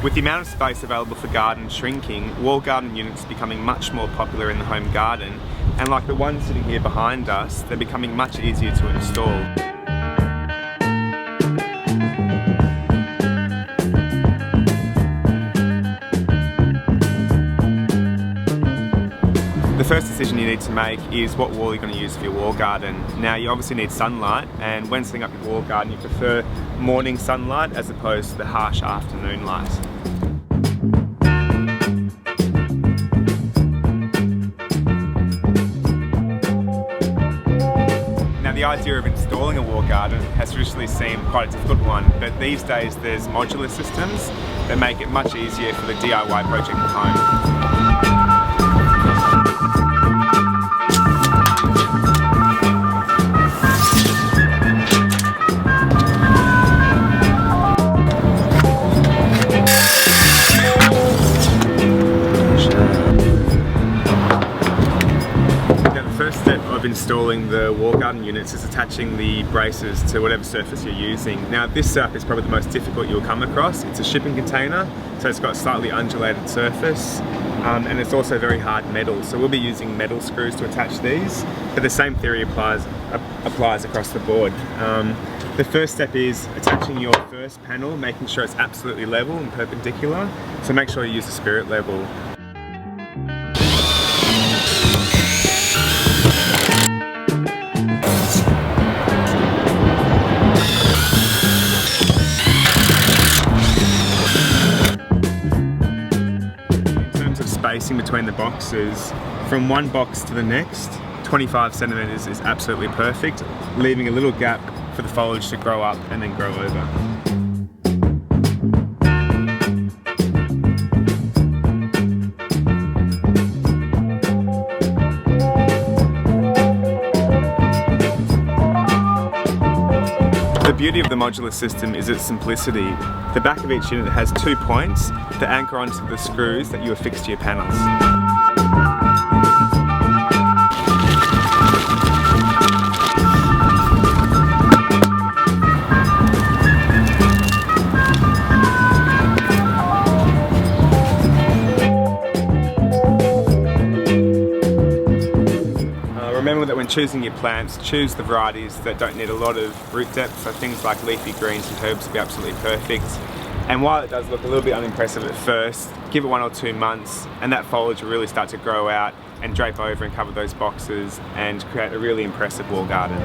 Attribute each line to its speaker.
Speaker 1: With the amount of space available for gardens shrinking, wall garden units are becoming much more popular in the home garden, and like the one sitting here behind us, they're becoming much easier to install. The first decision you need to make is what wall you're going to use for your wall garden. Now you obviously need sunlight, and when setting up your wall garden you prefer morning sunlight as opposed to the harsh afternoon light. Now the idea of installing a wall garden has traditionally seemed quite a difficult one, but these days there's modular systems that make it much easier for the DIY project at home. The first step of installing the wall garden units is attaching the braces to whatever surface you're using. Now this setup is probably the most difficult you'll come across. It's a shipping container, so it's got a slightly undulated surface, and it's also very hard metal, so we'll be using metal screws to attach these, but the same theory applies across the board. The first step is attaching your first panel, making sure it's absolutely level and perpendicular, so make sure you use the spirit level. Spacing between the boxes, from one box to the next, 25 centimeters is absolutely perfect, leaving a little gap for the foliage to grow up and then grow over. The beauty of the modular system is its simplicity. The back of each unit has 2 points that anchor onto the screws that you affix to your panels. Remember that when choosing your plants, choose the varieties that don't need a lot of root depth, so things like leafy greens and herbs will be absolutely perfect. And while it does look a little bit unimpressive at first, give it 1 or 2 months and that foliage will really start to grow out and drape over and cover those boxes and create a really impressive wall garden.